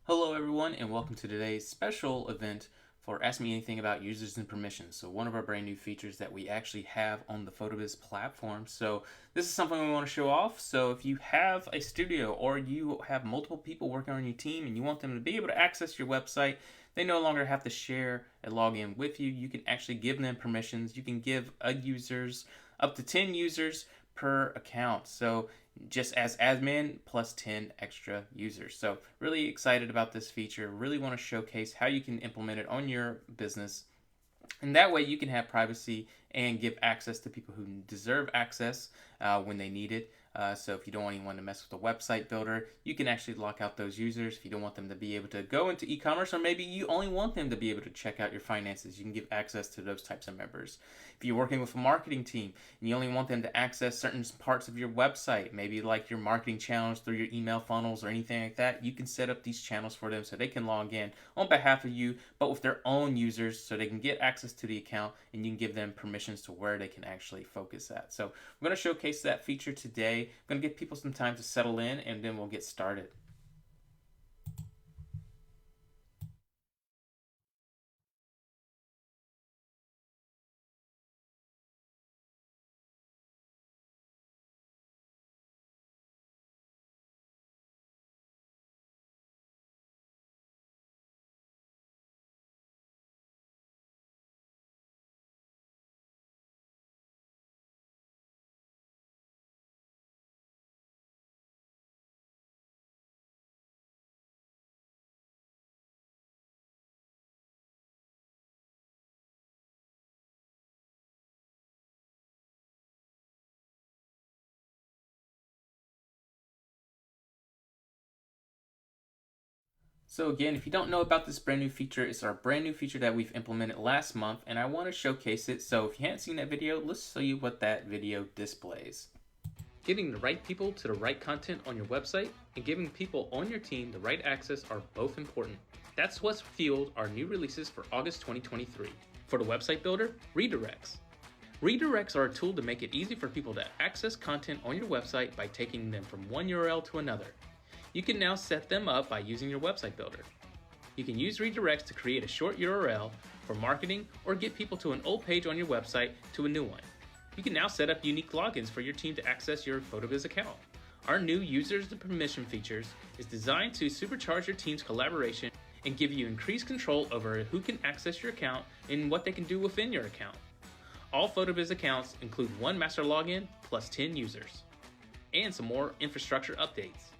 Hello everyone and welcome to today's special event for Ask Me Anything About Users and Permissions. So one of our brand new features that we actually have on the PhotoBiz platform. So this is something we want to show off. So if you have a studio or you have multiple people working on your team and you want them to be able to access your website, they no longer have to share a login with you. You can actually give them permissions. You can give users up to 10 users per account. So just as admin plus 10 extra users. So really excited about this feature. Really want to showcase how you can implement it on your business. And that way you can have privacy and give access to people who deserve access when they need it. So if you don't want anyone to mess with the website builder, you can actually lock out those users. If you don't want them to be able to go into e-commerce, or maybe you only want them to be able to check out your finances, you can give access to those types of members. If you're working with a marketing team and you only want them to access certain parts of your website, maybe like your marketing channels through your email funnels or anything like that, you can set up these channels for them so they can log in on behalf of you, but with their own users so they can get access to the account and you can give them permissions to where they can actually focus at. So we're going to showcase that feature today. I'm going to give people some time to settle in and then we'll get started. So again, if you don't know about this brand new feature, it's our brand new feature that we've implemented last month and I want to showcase it. So if you haven't seen that video, let's show you what that video displays. Getting the right people to the right content on your website and giving people on your team the right access are both important. That's what's fueled our new releases for August 2023. For the website builder, redirects. Redirects are a tool to make it easy for people to access content on your website by taking them from one URL to another. You can now set them up by using your website builder. You can use redirects to create a short URL for marketing or get people to an old page on your website to a new one. You can now set up unique logins for your team to access your PhotoBiz account. Our new users and permission features is designed to supercharge your team's collaboration and give you increased control over who can access your account and what they can do within your account. All PhotoBiz accounts include one master login plus 10 users, and some more infrastructure updates.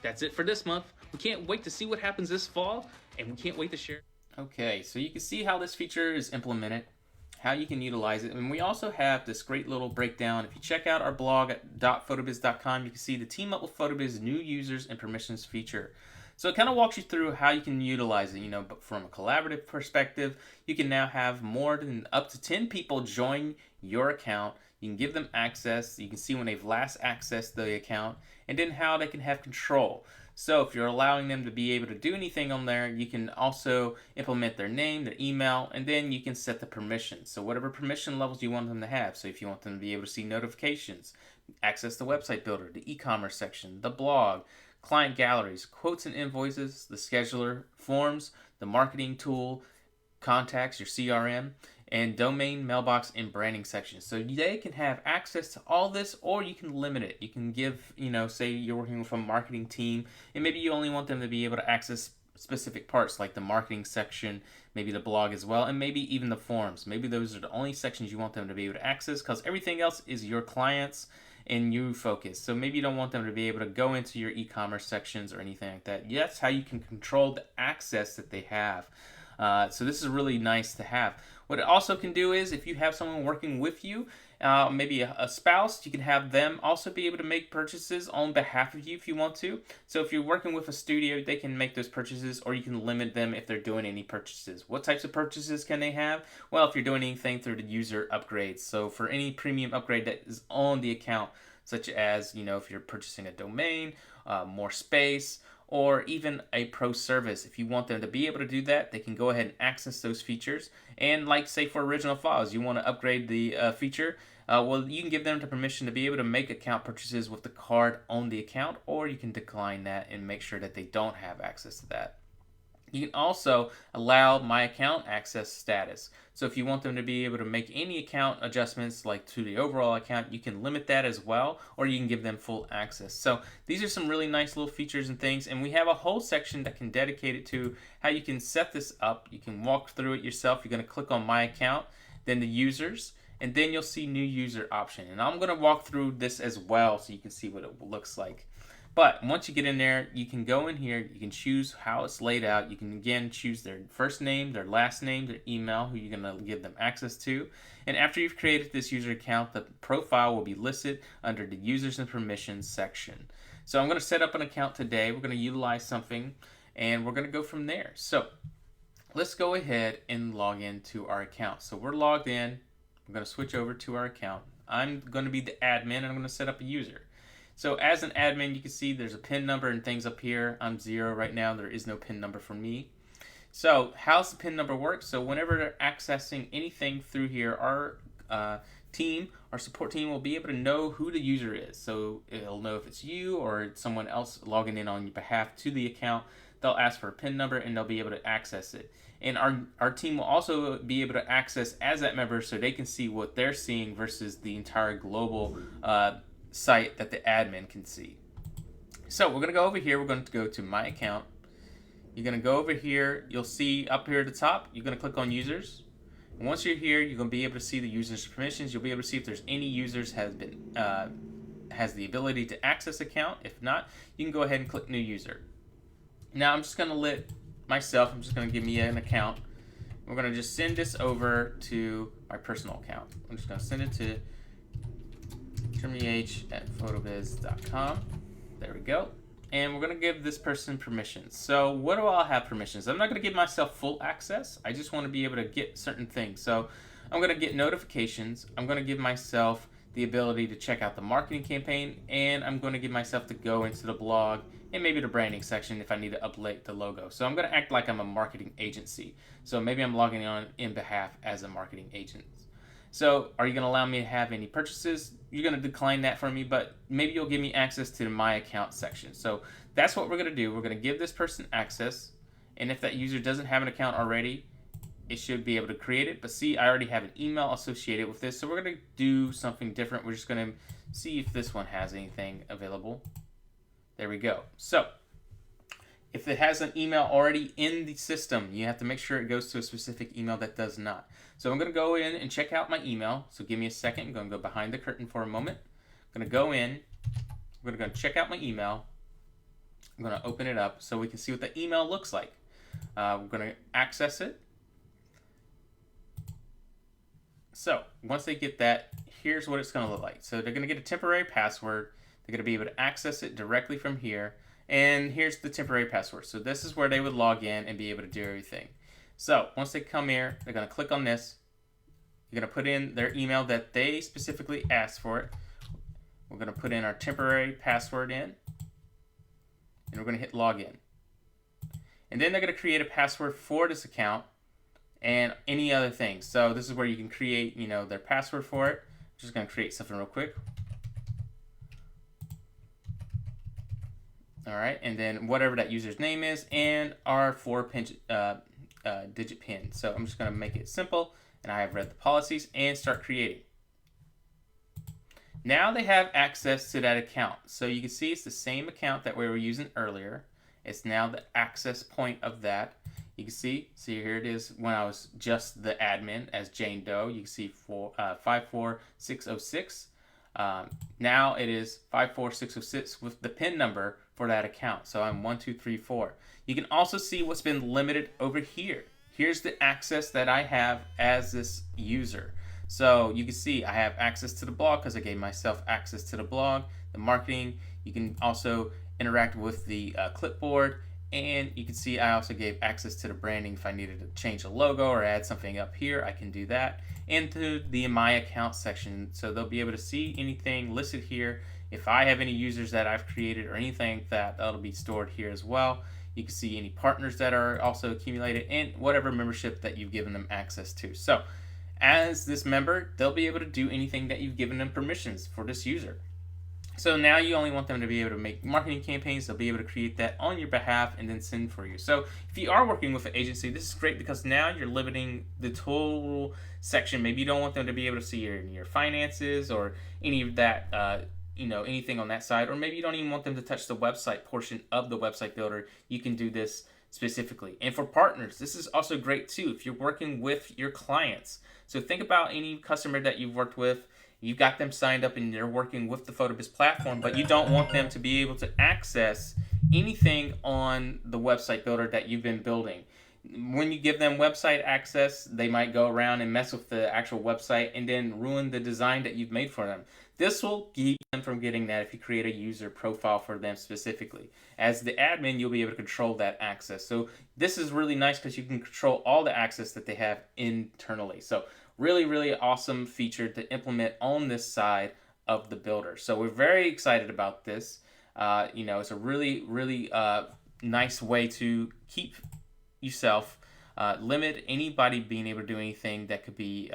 That's it for this month. We can't wait to see what happens this fall, and we can't wait to share. Okay, so you can see how this feature is implemented, how you can utilize it, and we also have this great little breakdown. If you check out our blog at .photobiz.com, you can see the Team Up with PhotoBiz new users and permissions feature. So it kind of walks you through how you can utilize it, but from a collaborative perspective, you can now have more than up to 10 people join your account. You can give them access. You can see when they've last accessed the account and then how they can have control. So if you're allowing them to be able to do anything on there, you can also implement their name, their email, and then you can set the permissions. So whatever permission levels you want them to have. So if you want them to be able to see notifications, access the website builder, the e-commerce section, the blog, client galleries, quotes and invoices, the scheduler, forms, the marketing tool, contacts, your CRM, and domain, mailbox, and branding sections. So they can have access to all this, or you can limit it. You can give, say you're working with a marketing team, and maybe you only want them to be able to access specific parts like the marketing section, maybe the blog as well, and maybe even the forms. Maybe those are the only sections you want them to be able to access because everything else is your clients and you focus. So maybe you don't want them to be able to go into your e-commerce sections or anything like that. That's how you can control the access that they have. So this is really nice to have. What it also can do is if you have someone working with you, maybe a spouse, you can have them also be able to make purchases on behalf of you if you want to. So if you're working with a studio, they can make those purchases, or you can limit them if they're doing any purchases. What types of purchases can they have? Well, if you're doing anything through the user upgrades. So for any premium upgrade that is on the account, such as, if you're purchasing a domain, more space, or even a pro service. If you want them to be able to do that, they can go ahead and access those features. And like say for original files, you want to upgrade the feature, well, you can give them the permission to be able to make account purchases with the card on the account, or you can decline that and make sure that they don't have access to that. You can also allow my account access status. So if you want them to be able to make any account adjustments like to the overall account, you can limit that as well, or you can give them full access. So these are some really nice little features and things, and we have a whole section that can dedicate it to how you can set this up. You can walk through it yourself. You're going to click on my account, then the users, and then you'll see new user option. And I'm going to walk through this as well so you can see what it looks like. But once you get in there, you can go in here, you can choose how it's laid out. You can again choose their first name, their last name, their email, who you're going to give them access to. And after you've created this user account, the profile will be listed under the users and permissions section. So I'm going to set up an account today. We're going to utilize something and we're going to go from there. So let's go ahead and log into our account. So we're logged in. I'm going to switch over to our account. I'm going to be the admin and I'm going to set up a user. So as an admin, you can see there's a PIN number and things up here. I'm 0 right now. There is no PIN number for me. So how's the PIN number work? So whenever they're accessing anything through here, our support team will be able to know who the user is. So it'll know if it's you or someone else logging in on your behalf to the account. They'll ask for a PIN number and they'll be able to access it. And our team will also be able to access as that member so they can see what they're seeing versus the entire global site that the admin can see. So we're going to go over here. We're going to go to my account. You're going to go over here. You'll see up here at the top, you're going to click on users. And once you're here, you're going to be able to see the users permissions. You'll be able to see if there's any users has the ability to access account. If not, you can go ahead and click new user. Now I'm just going to let myself, I'm just going to give me an account. We're going to just send this over to my personal account. I'm just going to send it to jeremyh@photobiz.com. There we go. And we're going to give this person permissions. So what do I have permissions? I'm not going to give myself full access. I just want to be able to get certain things. So I'm going to get notifications. I'm going to give myself the ability to check out the marketing campaign. And I'm going to give myself to go into the blog and maybe the branding section if I need to update the logo. So I'm going to act like I'm a marketing agency. So maybe I'm logging on in behalf as a marketing agent. So are you going to allow me to have any purchases? You're going to decline that for me, but maybe you'll give me access to my account section. So that's what we're going to do. We're going to give this person access. And if that user doesn't have an account already, it should be able to create it. But see, I already have an email associated with this. So we're going to do something different. We're just going to see if this one has anything available. There we go. So if it has an email already in the system, you have to make sure it goes to a specific email that does not. So I'm going to go in and check out my email. So give me a second. I'm going to go behind the curtain for a moment. I'm going to go in. I'm going to go check out my email. I'm going to open it up so we can see what the email looks like. We're going to access it. So once they get that, here's what it's going to look like. So they're going to get a temporary password. They're going to be able to access it directly from here. And here's the temporary password. So this is where they would log in and be able to do everything. So once they come here, they're going to click on this. You're going to put in their email that they specifically asked for it. We're going to put in our temporary password in. And we're going to hit login. And then they're going to create a password for this account and any other things. So this is where you can create, their password for it. I'm just going to create something real quick. All right, and then whatever that user's name is and our 4-digit PIN. So I'm just going to make it simple, and I have read the policies and start creating. Now they have access to that account. So you can see it's the same account that we were using earlier. It's now the access point of that. You can see here it is when I was just the admin as Jane Doe. You can see 54606. Now it is 54606 with the PIN number for that account. So I'm 1234. You can also see what's been limited over here. Here's the access that I have as this user. So you can see I have access to the blog because I gave myself access to the blog, the marketing. You can also interact with the clipboard, and you can see I also gave access to the branding. If I needed to change the logo or add something up here, I can do that. And to the My Account section, so they'll be able to see anything listed here if I have any users that I've created or anything, that'll be stored here as well. You can see any partners that are also accumulated and whatever membership that you've given them access to. So as this member, they'll be able to do anything that you've given them permissions for this user. So now you only want them to be able to make marketing campaigns. They'll be able to create that on your behalf and then send for you. So if you are working with an agency, this is great because now you're limiting the total section. Maybe you don't want them to be able to see your finances or any of that, anything on that side. Or maybe you don't even want them to touch the website portion of the website builder. You can do this specifically. And for partners, this is also great too if you're working with your clients. So think about any customer that you've worked with. You've got them signed up and they're working with the PhotoBiz platform, but you don't want them to be able to access anything on the website builder that you've been building. When you give them website access, they might go around and mess with the actual website and then ruin the design that you've made for them. This will keep them from getting that if you create a user profile for them specifically. As the admin, you'll be able to control that access. So this is really nice because you can control all the access that they have internally. So really, really awesome feature to implement on this side of the builder. So we're very excited about this. It's a really, really nice way to keep yourself, limit anybody being able to do anything that could be,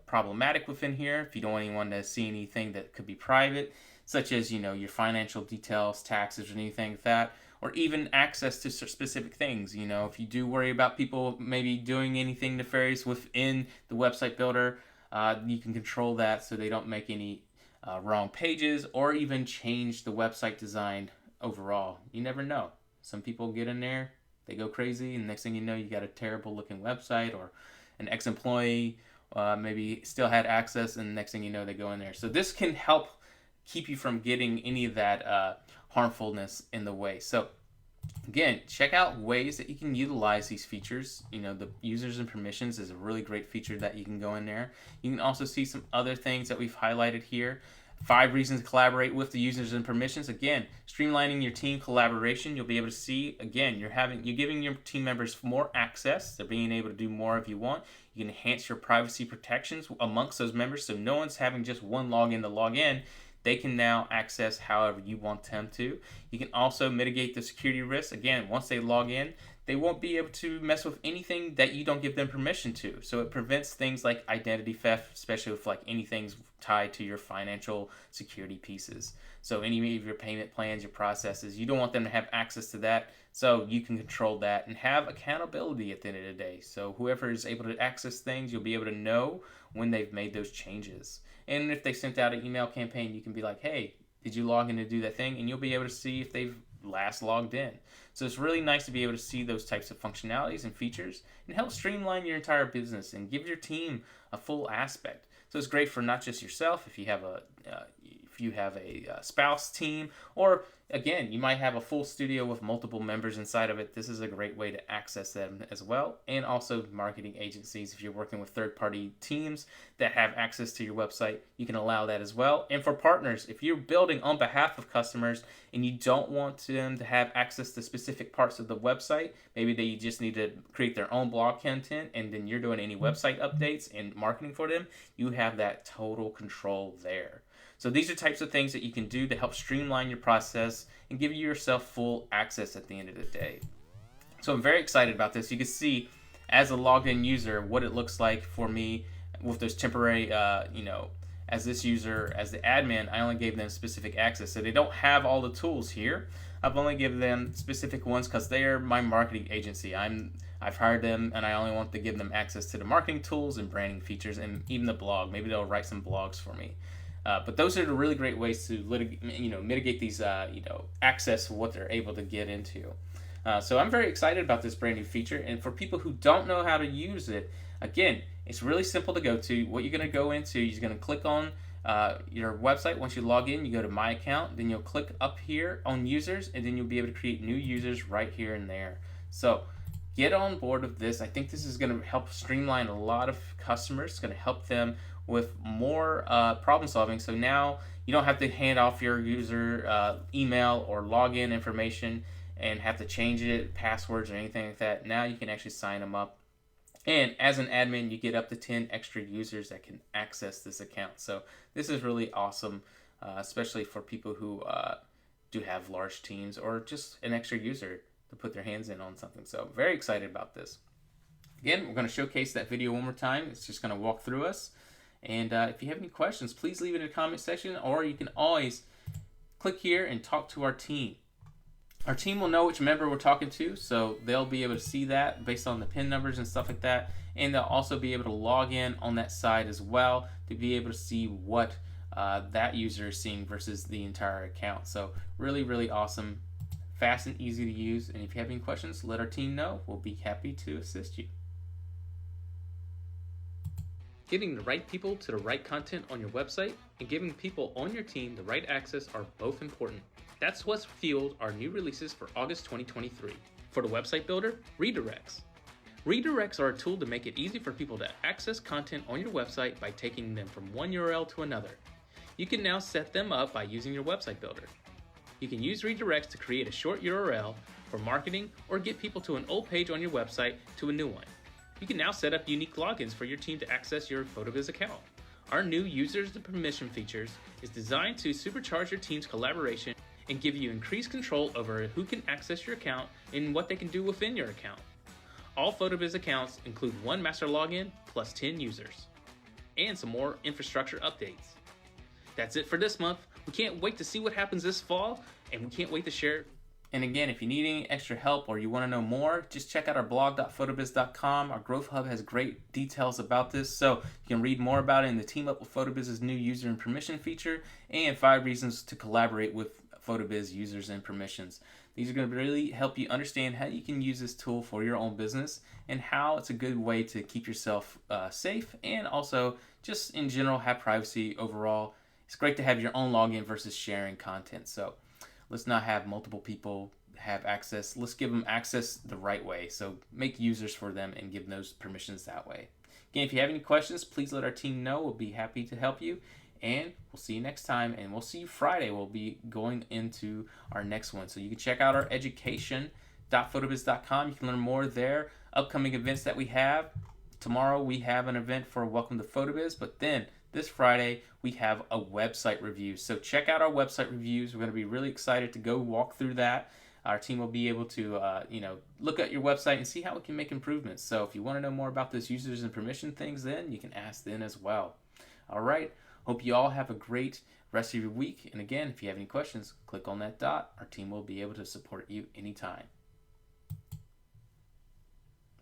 problematic within here. If you don't want anyone to see anything that could be private, such as, your financial details, taxes, or anything like that, or even access to specific things. If you do worry about people maybe doing anything nefarious within the website builder, you can control that so they don't make any wrong pages or even change the website design overall. You never know. Some people get in there, they go crazy, and next thing you know, you got a terrible looking website, or an ex-employee maybe still had access, and next thing you know, they go in there. So this can help keep you from getting any of that harmfulness in the way. So again, check out ways that you can utilize these features. The users and permissions is a really great feature that you can go in there. You can also see some other things that we've highlighted here. 5 reasons to collaborate with the users and permissions. Again, streamlining your team collaboration. You'll be able to see, again, you're giving your team members more access. They're being able to do more if you want. You can enhance your privacy protections amongst those members, so no one's having just one login to log in. They can now access however you want them to. You can also mitigate the security risks. Again, once they log in, they won't be able to mess with anything that you don't give them permission to. So it prevents things like identity theft, especially if anything's tied to your financial security pieces. So any of your payment plans, your processes, you don't want them to have access to that. So you can control that and have accountability at the end of the day. So whoever is able to access things, you'll be able to know when they've made those changes. And if they sent out an email campaign, you can be like, hey, did you log in to do that thing? And you'll be able to see if they've last logged in. So it's really nice to be able to see those types of functionalities and features and help streamline your entire business and give your team a full aspect. So it's great for not just yourself if you have a spouse team, or again, you might have a full studio with multiple members inside of it. This is a great way to access them as well. And also marketing agencies, if you're working with third-party teams that have access to your website, you can allow that as well. And for partners, if you're building on behalf of customers and you don't want them to have access to specific parts of the website, maybe they just need to create their own blog content, and then you're doing any website updates and marketing for them, you have that total control there. So these are types of things that you can do to help streamline your process and give yourself full access at the end of the day. So I'm very excited about this. You can see as a logged in user what it looks like for me with those temporary, as this user, as the admin, I only gave them specific access. So they don't have all the tools here. I've only given them specific ones because they are my marketing agency. I've hired them, and I only want to give them access to the marketing tools and branding features and even the blog. Maybe they'll write some blogs for me. But those are the really great ways to mitigate these access to what they're able to get into. So I'm very excited about this brand new feature. And for people who don't know how to use it, again, it's really simple to go to. What you're going to go into, you're going to click on your website. Once you log in, you go to My Account. Then you'll click up here on Users, and then you'll be able to create new users right here and there. So get on board with this. I think this is going to help streamline a lot of customers. It's going to help them with more problem solving. So now you don't have to hand off your user email or login information and have to change it, passwords or anything like that. Now you can actually sign them up. And as an admin, you get up to 10 extra users that can access this account. So this is really awesome especially for people who do have large teams or just an extra user to put their hands in on something. So very excited about this. Again, we're going to showcase that video one more time. It's just going to walk through us. And if you have any questions, please leave it in the comment section, or you can always click here and talk to our team. Our team will know which member we're talking to, so they'll be able to see that based on the PIN numbers and stuff like that. And they'll also be able to log in on that side as well to be able to see what that user is seeing versus the entire account. So really, really awesome, fast and easy to use. And if you have any questions, let our team know. We'll be happy to assist you. Getting the right people to the right content on your website and giving people on your team the right access are both important. That's what's fueled our new releases for August 2023. For the website builder, redirects. Redirects are a tool to make it easy for people to access content on your website by taking them from one URL to another. You can now set them up by using your website builder. You can use redirects to create a short URL for marketing or get people to an old page on your website to a new one. You can now set up unique logins for your team to access your PhotoBiz account. Our new users and permission features is designed to supercharge your team's collaboration and give you increased control over who can access your account and what they can do within your account. All PhotoBiz accounts include one master login plus 10 users, and some more infrastructure updates. That's it for this month. We can't wait to see what happens this fall, and we can't wait to share it. And again, if you need any extra help or you want to know more, just check out our blog.photobiz.com. Our Growth Hub has great details about this, so you can read more about it and the Team Up with PhotoBiz's new user and permission feature, and 5 reasons to collaborate with PhotoBiz users and permissions. These are going to really help you understand how you can use this tool for your own business and how it's a good way to keep yourself safe and also just in general have privacy overall. It's great to have your own login versus sharing content. So let's not have multiple people have access. Let's give them access the right way. So make users for them and give those permissions that way. Again, if you have any questions, please let our team know. We'll be happy to help you. And we'll see you next time. And we'll see you Friday. We'll be going into our next one. So you can check out our education.photobiz.com. You can learn more there. Upcoming events that we have. Tomorrow we have an event for Welcome to PhotoBiz. But then this Friday, we have a website review. So check out our website reviews. We're going to be really excited to go walk through that. Our team will be able to, look at your website and see how we can make improvements. So if you want to know more about those users and permission things, then you can ask then as well. All right. Hope you all have a great rest of your week. And again, if you have any questions, click on that dot. Our team will be able to support you anytime.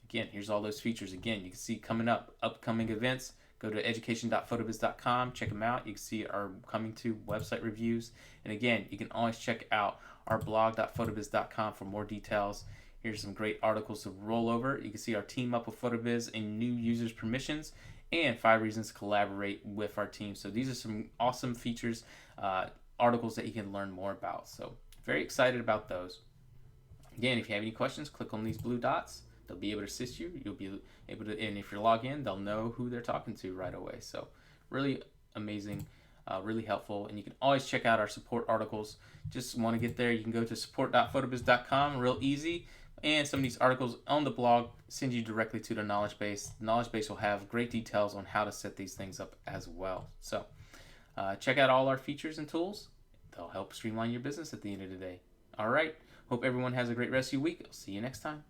Again, here's all those features. Again, you can see coming up, upcoming events. Go to education.photobiz.com, check them out. You can see our coming to website reviews. And again, you can always check out our blog.photobiz.com for more details. Here's some great articles to roll over. You can see our Team Up with PhotoBiz and new users permissions and 5 reasons to collaborate with our team. So these are some awesome features, articles that you can learn more about. So very excited about those. Again, if you have any questions, click on these blue dots. They'll be able to assist you. You'll be able to, and if you're logged in, they'll know who they're talking to right away. So really amazing, really helpful. And you can always check out our support articles. Just want to get there, you can go to support.photobiz.com, real easy. And some of these articles on the blog send you directly to the knowledge base. The knowledge base will have great details on how to set these things up as well. So check out all our features and tools. They'll help streamline your business at the end of the day. All right. Hope everyone has a great rest of your week. I'll see you next time.